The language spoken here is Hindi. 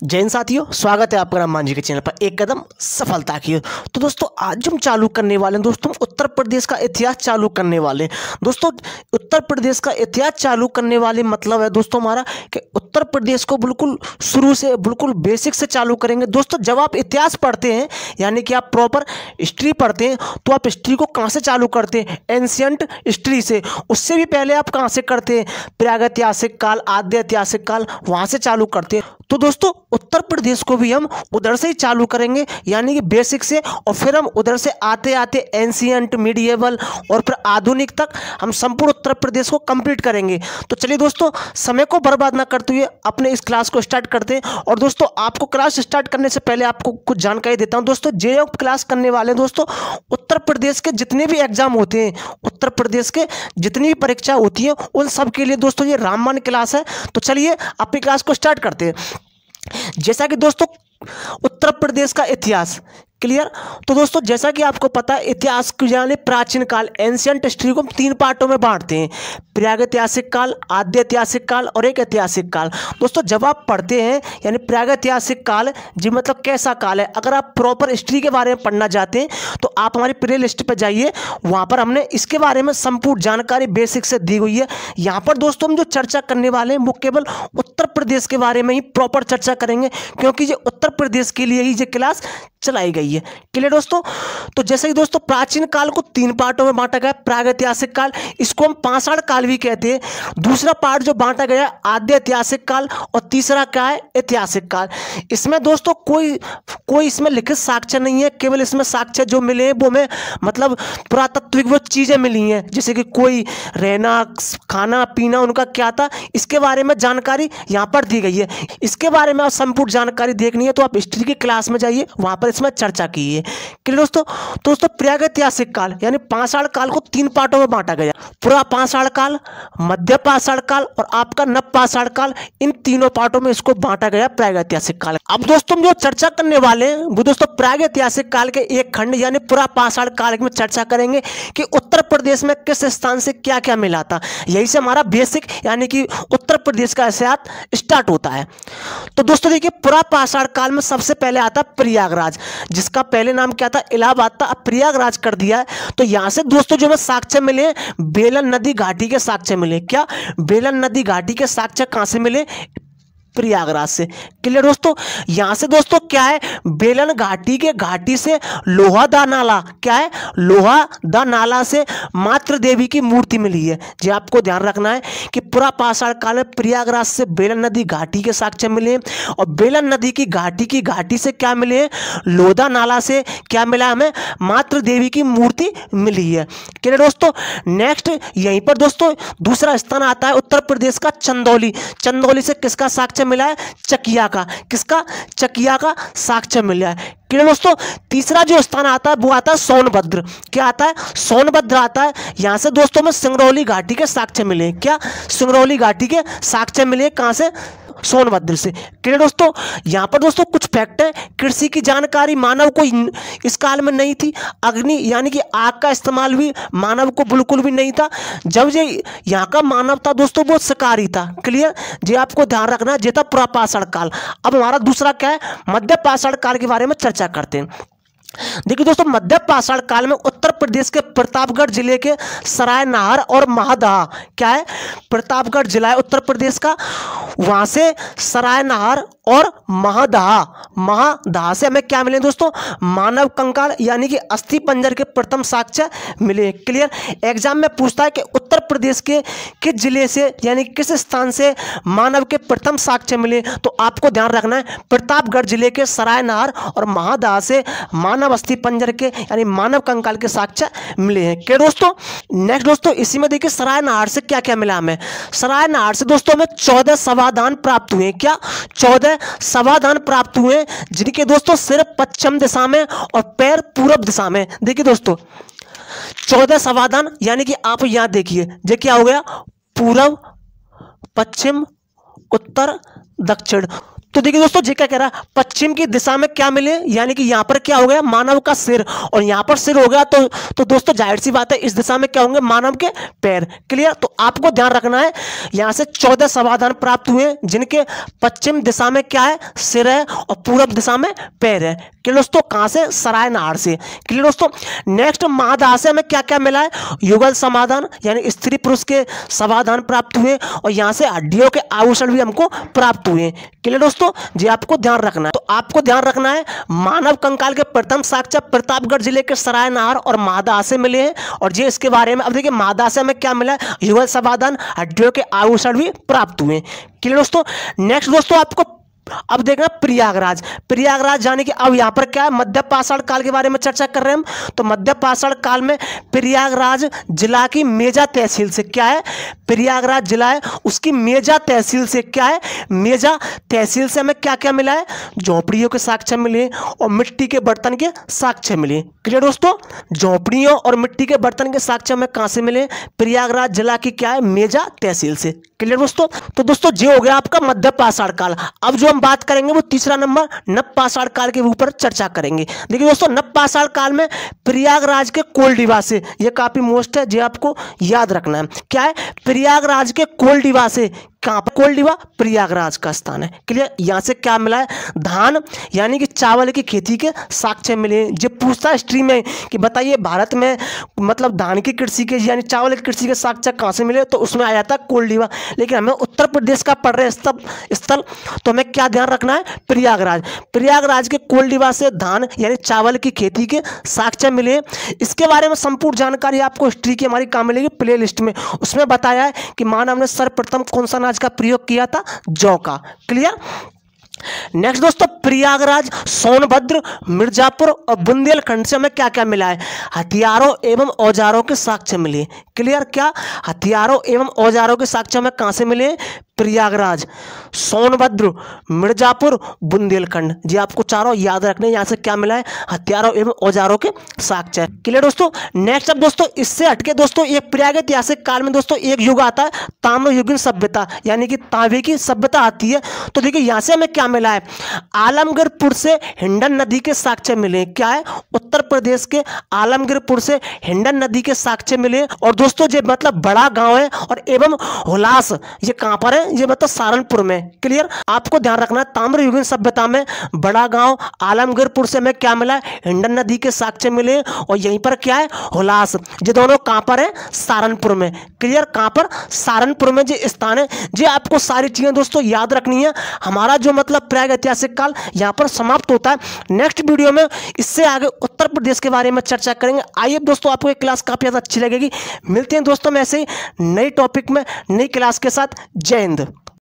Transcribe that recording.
जय हिंद साथियों, स्वागत है आपका हनुमान जी के चैनल पर एक कदम सफलता की ओर। तो दोस्तों आज हम चालू करने वाले हैं दोस्तों उत्तर प्रदेश का इतिहास चालू करने वाले हैं। दोस्तों उत्तर प्रदेश का इतिहास चालू करने वाले मतलब है दोस्तों हमारा कि उत्तर प्रदेश को बिल्कुल शुरू से बिल्कुल बेसिक से चालू करेंगे। दोस्तों जब आप इतिहास पढ़ते हैं यानी कि आप प्रॉपर हिस्ट्री पढ़ते हैं तो आप हिस्ट्री को कहाँ से चालू करते हैं? एंशियंट हिस्ट्री से। उससे भी पहले आप कहाँ से करते हैं? प्रागैतिहासिक काल, आद्य ऐतिहासिक काल, वहाँ से चालू करते हैं। तो दोस्तों उत्तर प्रदेश को भी हम उधर से ही चालू करेंगे यानी कि बेसिक से, और फिर हम उधर से आते आते एंशियंट, मिडिएवल और फिर आधुनिक तक हम संपूर्ण उत्तर प्रदेश को कंप्लीट करेंगे। तो चलिए दोस्तों समय को बर्बाद ना करते हुए अपने इस क्लास को स्टार्ट करते हैं। और दोस्तों आपको क्लास स्टार्ट करने से पहले आपको कुछ जानकारी देता हूं। दोस्तों जे क्लास करने वाले दोस्तों उत्तर प्रदेश के जितने भी एग्जाम होते हैं, उत्तर प्रदेश के जितनी भी परीक्षा होती है उन सब के लिए दोस्तों ये रामबाण क्लास है। तो चलिए अपनी क्लास को स्टार्ट करते हैं। जैसा कि दोस्तों उत्तर प्रदेश का इतिहास क्लियर। तो दोस्तों जैसा कि आपको पता है इतिहास यानी प्राचीन काल, एंशियंट हिस्ट्री को हम 3 पार्टों में बांटते हैं, प्रागैतिहासिक काल, आद्य ऐतिहासिक काल और एक ऐतिहासिक काल। दोस्तों जब आप पढ़ते हैं यानी प्रागैतिहासिक काल जी मतलब कैसा काल है, अगर आप प्रॉपर हिस्ट्री के बारे में पढ़ना चाहते हैं तो आप हमारी प्ले लिस्ट पर जाइए, वहाँ पर हमने इसके बारे में संपूर्ण जानकारी बेसिक से दी हुई है। यहाँ पर दोस्तों हम जो चर्चा करने वाले हैं वो केवल उत्तर प्रदेश के बारे में ही प्रॉपर चर्चा करेंगे, क्योंकि ये उत्तर प्रदेश के लिए ही ये क्लास चलाई गई है। क्लियर दोस्तों। तो जैसे कि दोस्तों प्राचीन काल को 3 पार्टों में बांटा गया, प्रागैतिहासिक काल, इसको हम पाषाण काल भी कहते हैं। दूसरा पार्ट जो बांटा गया आद्य ऐतिहासिक काल, और तीसरा क्या है? ऐतिहासिक काल। इसमें दोस्तों कोई इसमें लिखित साक्ष्य नहीं है, केवल इसमें साक्ष्य जो मिले हैं वो में मतलब पुरातत्विक वो चीजें मिली हैं, जैसे कि कोई रहना, खाना पीना उनका क्या था, इसके बारे में जानकारी यहाँ पर दी गई है। इसके बारे में आप संपूर्ण जानकारी देखनी है तो आप हिस्ट्री की क्लास में जाइए, वहां पर इसमें चर्चा की है। क्लियर दोस्तों। तो दोस्तों प्रागैतिहासिक काल यानी पाषाण काल को 3 पार्टों में बांटा गया, पूरा पाषाण काल, मध्य पाषाण काल और आपका नव पाषाण काल। इन तीनों पार्टों में इसको बांटा गया प्रागैतिहासिक काल। अब दोस्तों जो चर्चा करने वाले हैं वो दोस्तों प्रागैतिहासिक काल के एक खंड यानी पूरा पाषाण काल में चर्चा करेंगे कि उत्तर प्रदेश में किस स्थान से क्या क्या मिला था। यही से हमारा बेसिक यानी कि उत्तर प्रदेश का इतिहास स्टार्ट होता है। तो दोस्तों देखिए पूरा पाषाण काल में सबसे पहले आता प्रयागराज, जिसका पहले नाम क्या था? इलाहाबाद था, अब प्रयागराज कर दिया है। तो यहां से दोस्तों जो हमें साक्ष्य मिले बेलन नदी घाटी के साक्ष्य मिले। क्या? बेलन नदी घाटी के साक्ष्य कहां से मिले? प्रयागराज से। क्लियर दोस्तों। यहां से दोस्तों क्या है? बेलन घाटी के घाटी से लोहा दा नाला, क्या है? लोहा दा नाला से मातृ देवी की मूर्ति मिली है। जी आपको ध्यान रखना है कि पूरा पाषाण काल में प्रयागराज से बेलन नदी घाटी के साक्ष्य मिले, और बेलन नदी की घाटी से क्या मिले? लोधा नाला से क्या मिला हमें? मातृ देवी की मूर्ति मिली है। क्लियर दोस्तों। नेक्स्ट यहीं पर दोस्तों दूसरा स्थान आता है उत्तर प्रदेश का चंदौली। चंदौली से किसका साक्ष्य मिला है? चकिया का। किसका? चकिया का साक्ष्य मिला है। क्लियर दोस्तों। तीसरा जो स्थान आता है वो आता है सोनभद्र। क्या आता है? सोनभद्र आता है। यहां से दोस्तों में सिंगरौली घाटी के साक्ष्य मिले। क्या? सिंगरौली घाटी के साक्ष्य मिले कहां से? सोनभद्र से। क्लियर दोस्तों। यहां पर दोस्तों कुछ फैक्ट है, कृषि की जानकारी मानव को इस काल में नहीं थी। अग्नि यानी कि आग का इस्तेमाल भी मानव को बिल्कुल भी नहीं था। जब ये यहाँ का मानव था दोस्तों वो शिकारी था। क्लियर जी आपको ध्यान रखना, ये था पूरा पाषाण काल। अब हमारा दूसरा क्या है? मध्य पाषाण काल के बारे में चर्चा करते हैं। देखिए दोस्तों मध्य पाषाण काल में उत्तर प्रदेश के प्रतापगढ़ जिले के सरायनाहर और महादहा, क्या है? प्रतापगढ़ जिला है उत्तर प्रदेश का, वहां से सरायनाहर और महादहा से हमें क्या मिले दोस्तों? मानव कंकाल यानी कि अस्थि पंजर के प्रथम साक्ष्य मिले। क्लियर। एग्जाम में पूछता है कि उत्तर प्रदेश के किस जिले से यानी किस स्थान से मानव के प्रथम साक्ष्य मिले, तो आपको ध्यान रखना है प्रतापगढ़ जिले के सरायनाहर और महादहा से मानव अस्थि पंजर के यानी मानव कंकाल के साक्ष्य मिले हैं। क्या दोस्तों। नेक्स्ट दोस्तों इसी में देखिए सरायनाहर से क्या क्या मिला हमें? सरायनाहर से दोस्तों हमें 14 समाधान प्राप्त हुए। क्या? 14 समाधान प्राप्त हुए, जिनके दोस्तों सिर पश्चिम दिशा में और पैर पूर्व दिशा में। देखिए दोस्तों 14 समाधान यानी कि आप यहां देखिए ये क्या हो गया? पूर्व, पश्चिम, उत्तर, दक्षिण। तो देखिए दोस्तों जी क्या कह रहा है, पश्चिम की दिशा में क्या मिले, यानी कि यहाँ पर क्या हो गया, मानव का सिर, और यहाँ पर सिर हो गया तो दोस्तों जाहिर सी बात है इस दिशा में क्या होंगे, मानव के पैर। क्लियर। तो आपको ध्यान रखना है यहाँ से 14 समाधान प्राप्त हुए जिनके पश्चिम दिशा में क्या है, सिर है, और पूर्व दिशा में पैर है। क्लियर दोस्तों, कहाँ से, सरायनहार से। क्लियर दोस्तों। नेक्स्ट महादास्य में क्या क्या मिला है, युगल समाधान यानी स्त्री पुरुष के समाधान प्राप्त हुए, और यहाँ से हड्डियों के आभूषण भी हमको प्राप्त हुए। क्लियर दोस्तों जी, आपको ध्यान रखना है। तो आपको ध्यान रखना है मानव कंकाल के प्रथम साक्ष्य प्रतापगढ़ जिले के सरायनहार और महादास्य मिले हैं, और जी इसके बारे में अब देखिए महादास्य में क्या मिला है, युगल समाधान, हड्डियों के आभूषण भी प्राप्त हुए। क्लियर दोस्तों। नेक्स्ट दोस्तों आपको अब देखना प्रयागराज। प्रयागराज जाने की अब यहाँ पर क्या है, मध्य पाषाण काल के बारे में चर्चा कर रहे हैं हम। तो मध्य पाषाण काल में प्रयागराज जिला की मेजा तहसील से क्या है, प्रयागराज जिला है उसकी मेजा तहसील से क्या है, मेजा तहसील से हमें क्या क्या मिला है, झोपड़ियों के साक्ष्य मिले और मिट्टी के बर्तन के साक्ष्य मिले। क्लियर दोस्तों, झोपड़ियों और मिट्टी के बर्तन के साक्ष्य हमें कहाँ से मिले, प्रयागराज जिला की क्या है, मेजा तहसील से। क्लियर दोस्तों। तो दोस्तों ये हो गया आपका मध्य पाषाण काल। अब जो हम बात करेंगे वो तीसरा नंबर नव पाषाण काल के ऊपर चर्चा करेंगे। देखिए दोस्तों नव पाषाण काल में प्रयागराज के कोल्डिवा से, ये काफी मोस्ट है, जो आपको याद रखना है, क्या है, प्रयागराज के कोल्डिवा से, कहाँ पर, कोल्डिवा प्रयागराज का स्थान है। क्लियर। यहाँ से क्या मिला है, धान यानी कि चावल की खेती के साक्ष्य मिले। जब पूछता हिस्ट्री में कि बताइए भारत में मतलब धान की कृषि के यानी चावल की कृषि के साक्ष्य कहाँ से मिले, तो उसमें आ जाता है कोल्डिवा। लेकिन हमें उत्तर प्रदेश का पड़ रहे स्थल, तो हमें क्या ध्यान रखना है, प्रयागराज। प्रयागराज के कोल्डिवा से धान यानी चावल की खेती के साक्ष्य मिले। इसके बारे में संपूर्ण जानकारी आपको हिस्ट्री की हमारी कहाँ मिलेगी, प्ले लिस्ट में। उसमें बताया है कि मानव ने सर्वप्रथम कौन सा अनाज का प्रयोग किया था, जौ का। क्लियर। नेक्स्ट दोस्तों प्रयागराज, सोनभद्र, मिर्जापुर और बुंदेलखंड से हमें क्या क्या मिला है, हथियारों एवं औजारों के साक्ष्य मिले। क्लियर। क्या, हथियारों एवं औजारों के साक्ष्य हमें कहां से मिले, प्रयागराज, सोनभद्र, मिर्जापुर, बुंदेलखंड। जी आपको चारों याद रखने, यहाँ से क्या मिला है, हथियारों एवं औजारों के साक्ष्य। क्लियर दोस्तों। नेक्स्ट अब दोस्तों इससे हटके दोस्तों एक प्रागैतिहासिक काल में दोस्तों एक युग आता है, ताम्रयुगीन सभ्यता यानी कि तांबे की सभ्यता आती है। तो देखिए यहाँ से हमें क्या मिला है, आलमगीरपुर से हिंडन नदी के साक्ष्य मिले। क्या है, उत्तर प्रदेश के आलमगीरपुर से हिंडन नदी के साक्ष्य मिले। और दोस्तों ये मतलब बड़ा गांव है, और एवं हुलास ये कहां पर है, ये मतलब सहारनपुर में। क्लियर। आपको ध्यान रखना ताम्रयुगीन सभ्यता में बड़ा गांव आलमगीरपुर से हमें क्या मिला है, हिंडन नदी के साक्ष्य मिले, और यहीं पर क्या है, हुलास। ये दोनों कहां पर है, सहारनपुर में। क्लियर। कहां पर, सहारनपुर में ये स्थान है। ये आपको सारी चीजें दोस्तों याद रखनी है। हमारा जो मतलब प्रागैतिहासिक काल यहाँ पर समाप्त होता है। नेक्स्ट वीडियो में इससे आगे उत्तर प्रदेश के बारे में चर्चा करेंगे। आइए दोस्तों, आपको ये क्लास काफी ज्यादा अच्छी लगेगी। मिलते हैं दोस्तों में ऐसे ही नई टॉपिक में नई क्लास के साथ। जय हिंद।